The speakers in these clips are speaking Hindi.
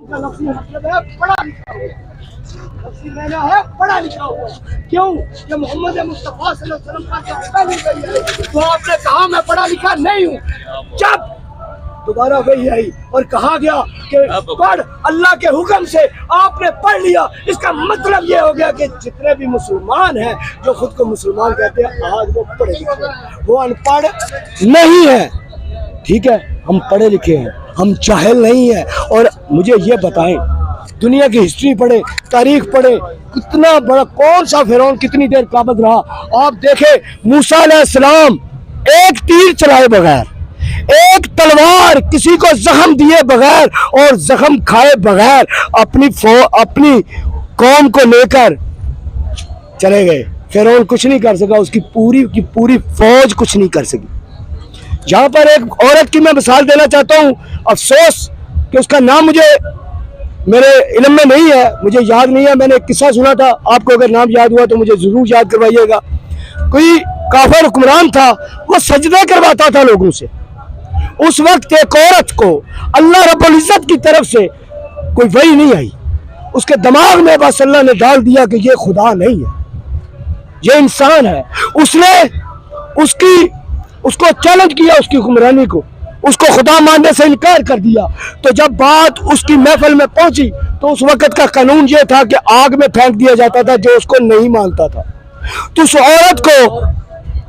मतलब है पढ़ा लिखा हुआ, मैंने है पढ़ा लिखा हुआ। क्यों? कि मोहम्मद मुस्तफा सल्लल्लाहु अलैहि वसल्लम का जब पहली गई है तो आपने कहा मैं पढ़ा लिखा नहीं हूँ। जब दोबारा वही आई और कहा गया कि पढ़, अल्लाह के हुक्म से आपने पढ़ लिया। इसका मतलब ये हो गया कि जितने भी मुसलमान हैं जो खुद को मुसलमान कहते हैं आज वो पढ़े लिखे, वो अनपढ़ नहीं है। ठीक है, हम पढ़े लिखे हैं, हम जाहिल नहीं है। और मुझे ये बताएं, दुनिया की हिस्ट्री पढ़े, तारीख पढ़े, कितना बड़ा कौन सा फिरौन कितनी देर काबज रहा। आप देखें मूसा अलैहिस्सलाम एक तीर चलाए बगैर, एक तलवार किसी को जख्म दिए बगैर और जख्म खाए बगैर अपनी कौम को लेकर चले गए। फिरौन कुछ नहीं कर सका, उसकी पूरी की पूरी फौज कुछ नहीं कर सकी। जहां पर एक औरत की मैं मिसाल देना चाहता हूं, अफसोस कि उसका नाम मुझे मेरे इल्म में नहीं है, मुझे याद नहीं है। मैंने एक किस्सा सुना था, आपको अगर नाम याद हुआ तो मुझे जरूर याद करवाइएगा। कोई काफिर हुक्मरान था, वो सजदे करवाता था लोगों से। उस वक्त एक औरत को अल्लाह रब्बुल इज्जत की तरफ से कोई वही नहीं आई, उसके दिमाग में बस अल्लाह ने डाल दिया कि ये खुदा नहीं है, ये इंसान है। उसने उसको चैलेंज किया, उसकी हुक्मरानी को, उसको खुदा मानने से इनकार कर दिया। तो जब बात उसकी महफिल में पहुंची तो उस वक्त का कानून ये था कि आग में फेंक दिया जाता था जो उसको नहीं मानता था। तो उस औरत को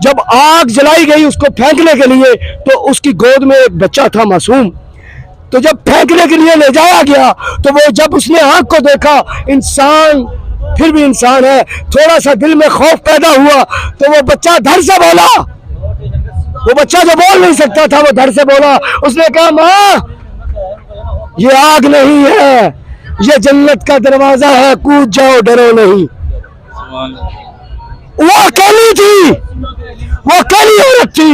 जब आग जलाई गई उसको फेंकने के लिए, तो उसकी गोद में एक बच्चा था मासूम। तो जब फेंकने के लिए ले जाया गया तो वो जब उसने आग को देखा, इंसान फिर भी इंसान है, थोड़ा सा दिल में खौफ पैदा हुआ। तो वो बच्चा धर से बोला, वो बच्चा जो बोल नहीं सकता था वो धर से बोला। उसने कहा माँ ये आग नहीं है, ये जन्नत का दरवाजा है, कूद जाओ डरो नहीं। वो अकेली थी, वो अकेली औरत थी।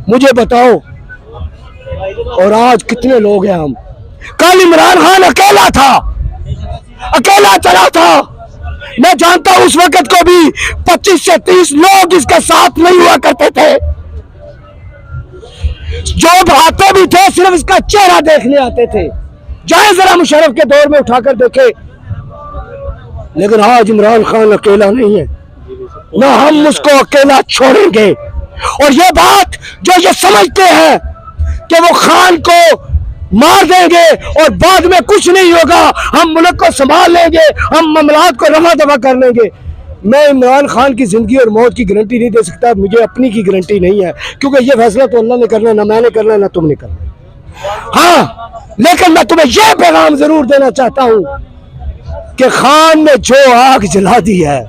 मुझे बताओ, और आज कितने लोग हैं हम। कल इमरान खान अकेला था, अकेला चला था। मैं जानता हूं उस वक्त को भी 25 से 30 लोग इसके साथ नहीं हुआ करते थे। जो आते भी थे सिर्फ इसका चेहरा देखने आते थे। जाए जरा मुशर्रफ के दौर में उठाकर देखे। लेकिन आज इमरान खान अकेला नहीं है, ना हम उसको अकेला छोड़ेंगे। और ये बात जो ये समझते हैं कि वो खान को मार देंगे और बाद में कुछ नहीं होगा, हम मुल्क को संभाल लेंगे, हम मामलात को रफा दफा कर लेंगे। मैं इमरान खान की जिंदगी और मौत की गारंटी नहीं दे सकता, मुझे अपनी की गारंटी नहीं है, क्योंकि ये फैसला तो अल्लाह ने करना, ना मैंने करना, ना तुमने करना। हाँ, लेकिन मैं तुम्हें यह पैगाम जरूर देना चाहता हूं कि खान ने जो आग जला दी है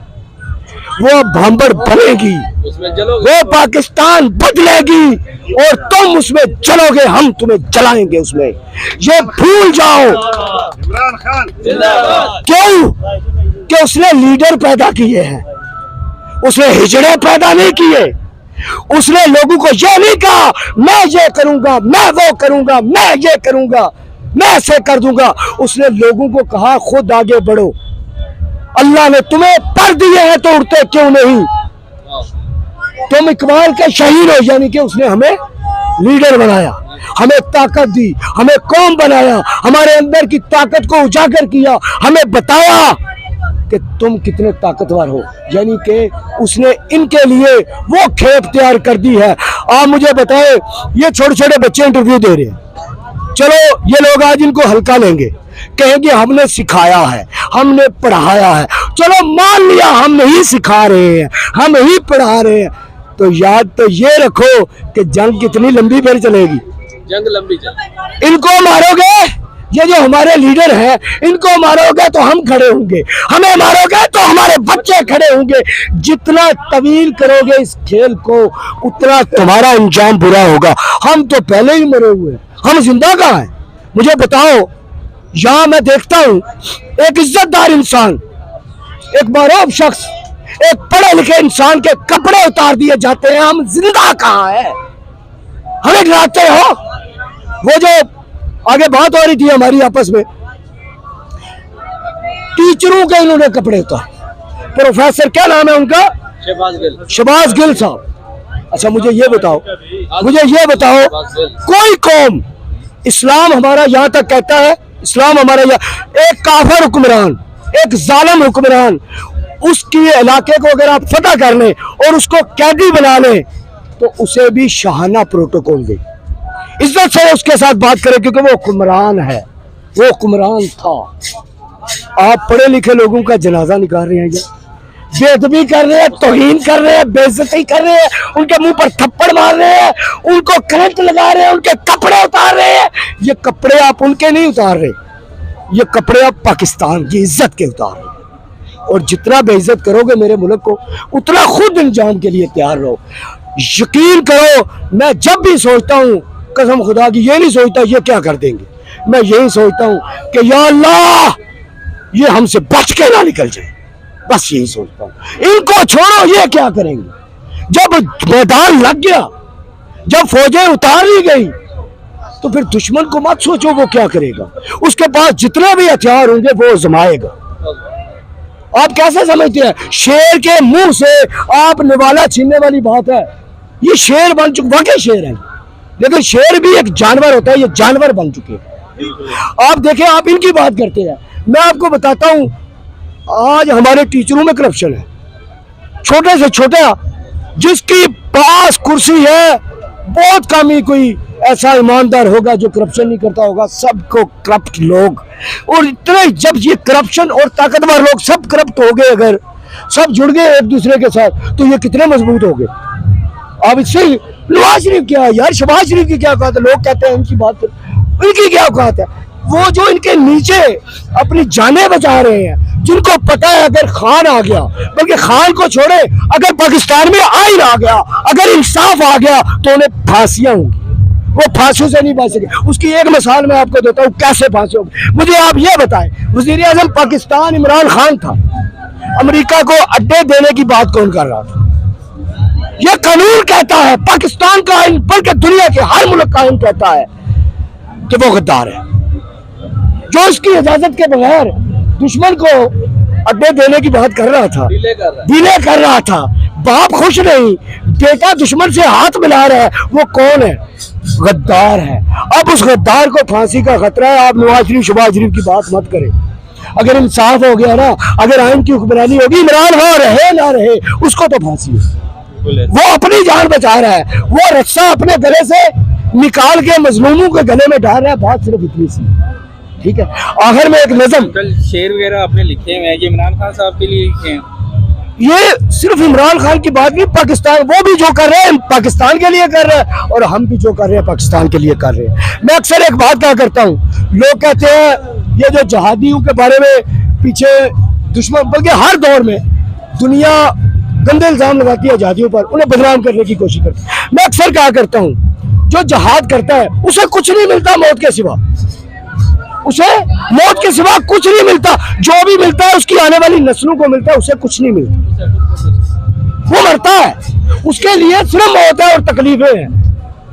वो भांबड़ बनेगी, वो पाकिस्तान बदलेगी और तुम उसमें जलोगे, हम तुम्हें जलाएंगे उसमें। ये भूल जाओ। इमरान खान क्यों? कि उसने लीडर पैदा किए हैं, उसने हिजड़े पैदा नहीं किए। उसने लोगों को ये नहीं कहा मैं ये करूंगा, मैं वो करूंगा, मैं ये करूंगा, मैं ऐसे कर दूंगा। उसने लोगों को कहा खुद आगे बढ़ो, अल्लाह ने तुम्हें पर दिए हैं तो उड़ते क्यों नहीं। तुम इकबाल के शहीद हो, यानी कि उसने हमें लीडर बनाया, हमें ताकत दी, हमें कौम बनाया, हमारे अंदर की ताकत को उजागर किया, हमें बताया कि तुम कितने ताकतवर हो। यानी कि उसने इनके लिए वो खेप तैयार कर दी है। आप मुझे बताए, ये छोटे छोटे बच्चे इंटरव्यू दे रहे हैं, चलो ये लोग आज इनको हल्का लेंगे, कहेंगे हमने सिखाया है, हमने पढ़ाया है। चलो मान लिया हम नहीं सिखा रहे हैं, हम ही पढ़ा रहे हैं, तो याद तो ये रखो कि जंग कितनी लंबी फिर चलेगी। जंग लंबी चलेगी। इनको मारोगे, ये जो हमारे लीडर हैं इनको मारोगे तो हम खड़े होंगे, हमें मारोगे तो हमारे बच्चे खड़े होंगे। जितना तवील करोगे इस खेल को उतना तुम्हारा अंजाम बुरा होगा। हम तो पहले ही मरे हुए, हम जिंदा कहाँ हैं? मुझे बताओ। यहां मैं देखता हूं एक इज्जतदार इंसान, एक मारूफ शख्स, एक पढ़े लिखे इंसान के कपड़े उतार दिए जाते हैं। हम जिंदा कहाँ हैं? हमें डराते हो। वो जो आगे बात हो रही थी हमारी आपस में, टीचरों के इन्होंने कपड़े उतार। प्रोफेसर क्या नाम है उनका? शहबाज गिल साहब। अच्छा मुझे ये बताओ, कोई कौम, इस्लाम हमारा यहाँ तक कहता है, इस्लाम हमारा यहाँ एक काफिर हुक्मरान, एक जालिम हुक्मरान, उसकी इलाके को अगर आप फतह कर लें और उसको कैदी बना लें तो उसे भी शाहाना प्रोटोकॉल दे, इज्जत से उसके साथ बात करें, क्योंकि वो हुक्मरान है, वो हुक्मरान था। आप पढ़े लिखे लोगों का जनाजा निकाल रहे हैं, बेअदबी कर रहे हैं, तौहीन कर रहे हैं, बेइज्जती कर रहे हैं, उनके मुंह पर थप्पड़ मार रहे हैं, उनको करंट लगा रहे हैं, उनके कपड़े उतार रहे हैं। ये कपड़े आप उनके नहीं उतार रहे, ये कपड़े आप पाकिस्तान की इज्जत के उतार रहे हैं। और जितना बेइज्जत करोगे मेरे मुल्क को, उतना खुद इंजाम के लिए तैयार रहो। यकीन करो, मैं जब भी सोचता हूँ, कसम खुदा की, ये नहीं सोचता ये क्या कर देंगे, मैं यही सोचता हूँ कि या अल्लाह ये हमसे बच के ना निकल जाए, बस यही सोचता हूँ। इनको छोड़ो, ये क्या करेंगे। जब मैदान लग गया, जब फौजें उतार ली गई, तो फिर दुश्मन को मत सोचो वो क्या करेगा, उसके पास जितने भी हथियार होंगे वो जमाएगा। आप कैसे समझते हैं, शेर के मुंह से आप निवाला छीनने वाली बात है। ये शेर बन चुके, वाकई शेर है, लेकिन शेर भी एक जानवर होता है, ये जानवर बन चुके हैं। आप देखें, आप इनकी बात करते हैं, मैं आपको बताता हूं, आज हमारे टीचरों में करप्शन है, छोटे से छोटा, जिसकी पास कुर्सी है, बहुत कम ही कोई ऐसा ईमानदार होगा जो करप्शन नहीं करता होगा, सबको करप्ट लोग। और इतने जब ये करप्शन और ताकतवर लोग सब करप्ट हो गए, अगर सब जुड़ गए एक दूसरे के साथ, तो ये कितने मजबूत हो गए। अब इससे नवाज शरीफ क्या है यार, शहबाज शरीफ की क्या औकात है, लोग कहते हैं इनकी बात, इनकी क्या औकात है। वो जो इनके नीचे अपनी जानें बचा रहे हैं, जिनको पता है अगर खान आ गया, बल्कि खान को छोड़े, अगर पाकिस्तान में आइन आ गया, अगर इंसाफ आ गया, तो उन्हें फांसियां होंगी, वो फांसियों से नहीं बच सके। उसकी एक मिसाल मैं आपको देता हूँ, कैसे फांसी होगी। मुझे आप ये बताएं, वज़ीर आज़म पाकिस्तान इमरान खान था, अमेरिका को अड्डे देने की बात कौन कर रहा था। ये कानून कहता है, पाकिस्तान का आइन, बल्कि दुनिया के हर मुल्क का आइन कहता है कि वो गद्दार है, जो इसकी इजाजत के बगैर दुश्मन को अड्डे देने की बात कर रहा था, डिले कर रहा था। बाप खुश नहीं, बेटा दुश्मन से हाथ मिला रहा है, वो कौन है, गद्दार है। अब उस गद्दार को फांसी का खतरा है। आप नवाज शरीफ शहबाज शरीफ की बात मत करें। अगर इंसाफ हो गया ना, अगर आइन की हुक्मरानी होगी, इमरान खान रहे ना रहे, उसको तो फांसी है। वो अपनी जान बचा रहा है, वो रस्सा अपने गले से निकाल के मजलूमों के गले में डाल रहा है। बात सिर्फ इतनी सी, ठीक है। आखिर में एक नज़म, शेर वगैरह आपने लिखे हुए हैं, ये इमरान खान साहब के लिए लिखे हैं। ये सिर्फ इमरान खान की बात नहीं, पाकिस्तान, वो भी जो कर रहे हैं पाकिस्तान के लिए कर रहे हैं, और हम भी जो कर रहे हैं पाकिस्तान के लिए कर रहे हैं। मैं अक्सर एक बात क्या करता हूँ, लोग कहते हैं ये जो जहादियों के बारे में पीछे दुश्मन, बल्कि हर दौर में दुनिया गंदे इल्जाम लगाती है जहादियों पर, उन्हें बदनाम करने की कोशिश करती है। मैं अक्सर क्या करता हूँ, जो जहाद करता है उसे कुछ नहीं मिलता मौत के सिवा, उसे मौत के सिवा कुछ नहीं मिलता। जो भी मिलता है उसकी आने वाली नस्लों को मिलता है, उसे कुछ नहीं मिलता। वो मरता है, उसके लिए सिर्फ मौत है और तकलीफें हैं,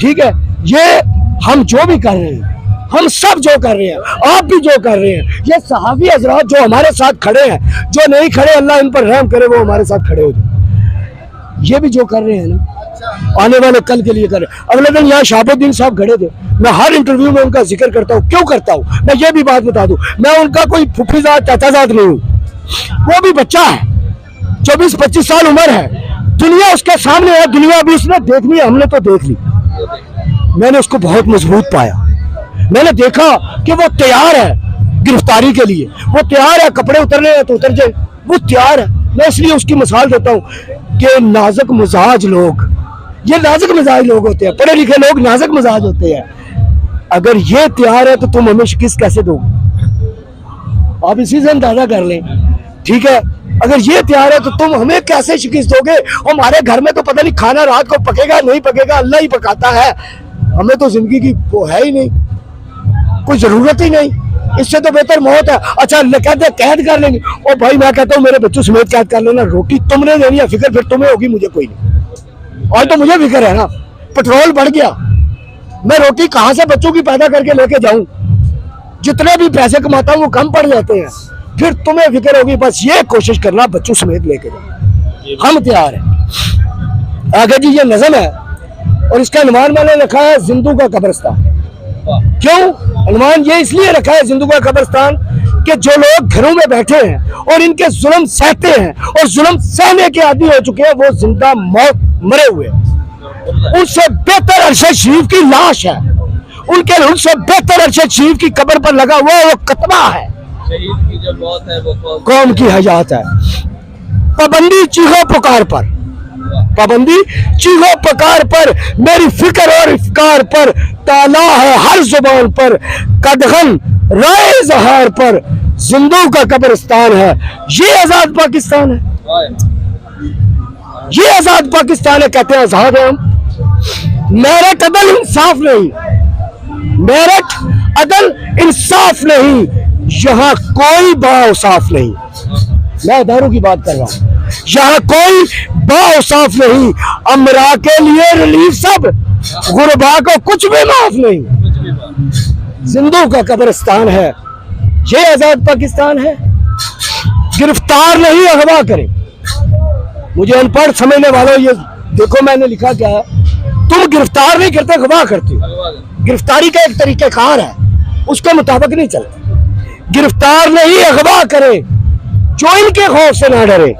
ठीक है। ये हम जो भी कर रहे हैं, हम सब जो कर रहे हैं, आप भी जो कर रहे हैं, ये सहाबी हजरात जो हमारे साथ खड़े हैं, जो नहीं खड़े अल्लाह इन पर रहम करे, वो हमारे साथ खड़े हो जाए। ये भी जो कर रहे हैं ना, आने वाले कल के लिए कर रहे हैं। अगले दिन यहाँ शहाबुद्दीन साहब खड़े थे, मैं हर इंटरव्यू में उनका जिक्र करता हूँ। क्यों करता हूँ, मैं ये भी बात बता दूं, मैं उनका कोई फुफीजात चाचाजात नहीं हूँ। वो भी बच्चा है, 24-25 साल उम्र है, दुनिया उसके सामने है, दुनिया अभी उसने देखनी है, हमने तो देख ली। मैंने उसको बहुत मजबूत पाया, मैंने देखा कि वो तैयार है गिरफ्तारी के लिए, वो तैयार है, कपड़े उतरने हैं तो उतर जाए, वो तैयार है। मैं इसलिए उसकी मिसाल देता हूँ कि नाजुक मिजाज लोग, ये नाजुक मिजाज लोग होते हैं, पढ़े लिखे लोग नाजुक मिजाज होते हैं। अगर ये तैयार है तो तुम हमें शिकस्त कैसे दोगे, आप इसी से अंदाजा कर लें, ठीक है। अगर ये तैयार है तो तुम हमें कैसे शिकस्त दोगे। हमारे घर में तो पता नहीं खाना रात को पकेगा नहीं पकेगा, अल्लाह ही पकाता है, हमें तो जिंदगी की वो है ही नहीं, कोई जरूरत ही नहीं, इससे तो बेहतर मौत है। अच्छा कहते कैद कर लेंगे, और भाई मैं कहता हूँ मेरे बच्चों समेत कैद कर लेना, रोटी तुमने देनी है, फिक्र फिर तुम्हें होगी, मुझे कोई नहीं। और तो मुझे फिक्र है ना, पेट्रोल बढ़ गया, मैं रोटी कहाँ से बच्चों की पैदा करके लेके जाऊं, जितने भी पैसे कमाता हूँ वो कम पड़ जाते हैं, फिर तुम्हें फिक्र होगी। बस ये कोशिश करना बच्चों समेत लेके जाओ, हम तैयार हैं। आगे जी ये नज़म है, और इसका अनुमान मैंने लिखा है जिंदू का कब्रिस्तान। क्यों अनुमान ये इसलिए रखा है जिंदू का कब्रिस्तान कि जो लोग घरों में बैठे हैं और इनके जुल्म सहते हैं और जुल्म सहने के आदी हो चुके हैं, वो जिंदा मौत मरे हुए हैं। उनसे बेहतर अरशद शरीफ की लाश है, उनसे बेहतर अरशद शरीफ की कब्र पर लगा हुआ वो कतबा है। शहीद की जो मौत है वो कौम की हयात है। पाबंदी चीखो पुकार पर, पाबंदी चीखो पुकार पर, मेरी फिक्र और इफ्कार पर, ताला है हर जुबान पर, कदगन राय जहार पर, जिंदू का कब्रिस्तान है। ये आजाद पाकिस्तान है, ये आजाद पाकिस्तान है। कहते हैं आजाद है हम। मेरठ अदल इंसाफ नहीं, मेरठ अदल इंसाफ नहीं, यहाँ कोई बाऔसाफ नहीं। मैं अदारों की बात कर रहा हूँ, यहाँ कोई बाऔसाफ नहीं। अमरा के लिए रिलीफ सब, गुरबा को कुछ भी माफ नहीं। जिंदू का कब्रिस्तान है, ये आजाद पाकिस्तान है। गिरफ्तार नहीं अगवा करें। मुझे अनपढ़ समझने वालों, ये देखो मैंने लिखा क्या है, तुम गिरफ्तार नहीं करते, अगवा करते हो। गिरफ्तारी का एक तरीकेकार है, उसके मुताबिक नहीं चलते। गिरफ्तार नहीं अगवा करे, जो इनके खौफ से ना डरे।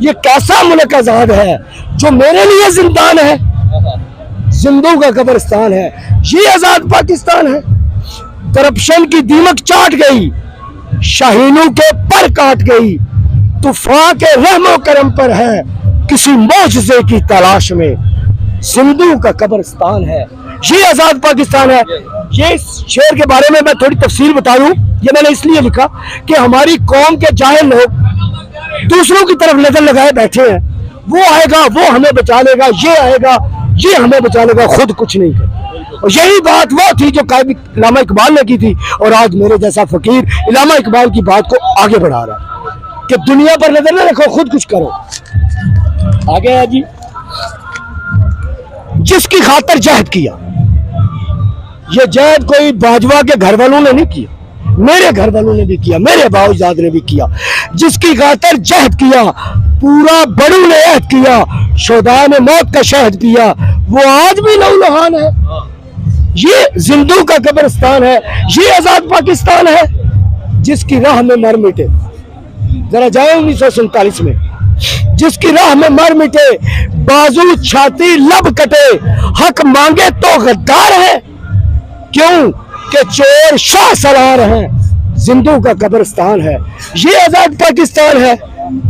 ये कैसा मुल्क आजाद है जो मेरे लिए जिंदान है, जिंदू का कब्रिस्तान है। ये आजाद पाकिस्तान है। करप्शन की दीमक चाट गई, शाहीनों के पर काट गई, तूफान के रहमो करम पर है, किसी मौजज़े की तलाश में। जिंदू का कब्रिस्तान है, ये आजाद पाकिस्तान है। ये शेर के बारे में मैं थोड़ी तफसील बता दूं। ये मैंने इसलिए लिखा कि हमारी कौम के जाहिल लोग दूसरों की तरफ नजर लगाए बैठे हैं। वो आएगा वो हमें बचा लेगा, ये आएगा ये हमें बचा लेगा, खुद कुछ नहीं कर। और यही बात वो थी जो कायद इलामा इकबाल ने की थी, और आज मेरे जैसा फकीर इलामा इकबाल की बात को आगे बढ़ा रहा है कि दुनिया पर नजर न रखो, खुद कुछ करो। आगे है जी, जिसकी खातर जहद किया। ये जहद कोई बाजवा के घर वालों ने नहीं किया, मेरे घर वालों ने भी किया, मेरे बाऊजाद ने भी किया। जिसकी खातर जहद किया, पूरा बड़ू ने अहद किया, शोदा ने मौत का शहद पिया, वो आज भी लहूलुहान है। ये जिंदू का कब्रिस्तान है, ये आजाद पाकिस्तान है। जिसकी राह में मर मिटे, जरा जाए 1947 में, जिसकी राह में मर मिटे, बाजू छाती लब कटे, हक मांगे तो गद्दार है। क्यों कि चोर शाह सलार हैं। जिंदू का कब्रिस्तान है, ये आजाद पाकिस्तान है।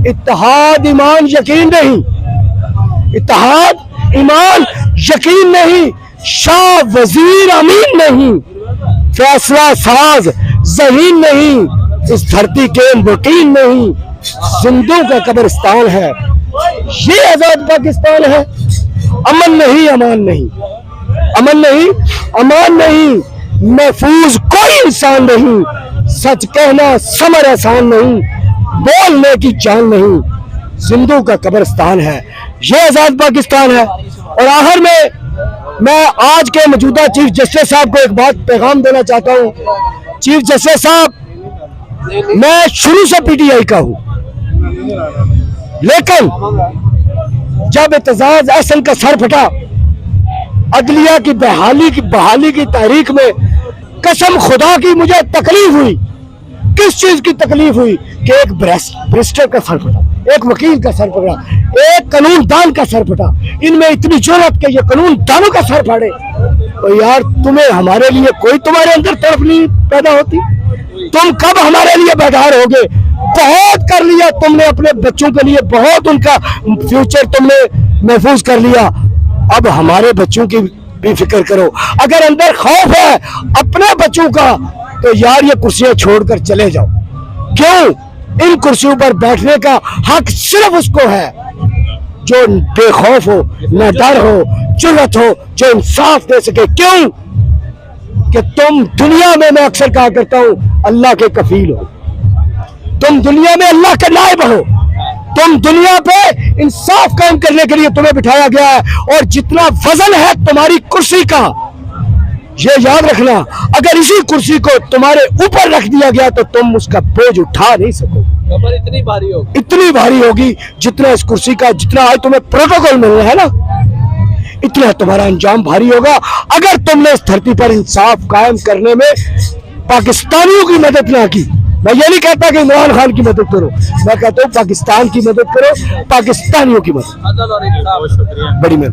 इत्तेहाद ईमान यकीन नहीं, इत्तेहाद ईमान यकीन नहीं, शाह वजीर अमीन नहीं, फैसला साज जहीन नहीं, इस धरती के मुकीम नहीं। जिंदू का कब्रिस्तान है, ये आजाद पाकिस्तान है। अमन नहीं अमान नहीं, अमन नहीं अमान नहीं, महफूज कोई इंसान नहीं। सच कहना समर आसान नहीं, बोलने की जान नहीं। जिंदू का कब्रिस्तान है, ये आजाद पाकिस्तान है। और आखिर में मैं आज के मौजूदा चीफ जस्टिस साहब को एक बात पैगाम देना चाहता हूँ। चीफ जस्टिस साहब, मैं शुरू से पीटीआई का हूँ, लेकिन जब एतजाज एहसन का सर फटा, अदलिया की बहाली की तारीख में, कसम खुदा की मुझे तकलीफ हुई। किस चीज की तकलीफ हुई कि एक बैरिस्टर का सर फटा, एक वकील का सर फटा, एक कानून दान का सर फटा। इनमें इतनी जुर्रत के ये कानून दानों का सर फाड़े। तो यार, तुम्हें हमारे लिए कोई तुम्हारे अंदर तड़प नहीं पैदा होती? तुम कब हमारे लिए बेदार होगे? बहुत कर लिया तुमने अपने बच्चों के लिए, बहुत उनका फ्यूचर तुमने महफूज कर लिया। अब हमारे बच्चों की भी फिक्र करो। अगर अंदर खौफ है अपने बच्चों का, तो यार ये कुर्सियां छोड़कर चले जाओ। क्यों? इन कुर्सियों पर बैठने का हक सिर्फ उसको है जो बेखौफ हो, न डर हो, जुर्रत हो, जो इंसाफ दे सके। क्यों कि तुम दुनिया में, मैं अक्सर कहा करता हूं, अल्लाह के कफील हो, तुम दुनिया में अल्लाह के नायब हो, तुम दुनिया पे इंसाफ कायम करने के लिए तुम्हें बिठाया गया है। और जितना वजन है तुम्हारी कुर्सी का, ये याद रखना, अगर इसी कुर्सी को तुम्हारे ऊपर रख दिया गया तो तुम उसका बोझ उठा नहीं सकोगे। कमर इतनी भारी होगी, इतनी भारी होगी जितना इस कुर्सी का, जितना आज तुम्हें प्रोटोकॉल मिल रहा है ना, इतना तुम्हारा अंजाम भारी होगा अगर तुमने इस धरती पर इंसाफ कायम करने में पाकिस्तानियों की मदद ना की। मैं ये नहीं कहता कि इमरान खान की मदद करो, मैं कहता हूँ पाकिस्तान की मदद करो, पाकिस्तानियों की मदद। अदल और इंसाफ। बहुत शुक्रिया। बड़ी मेहरबानी।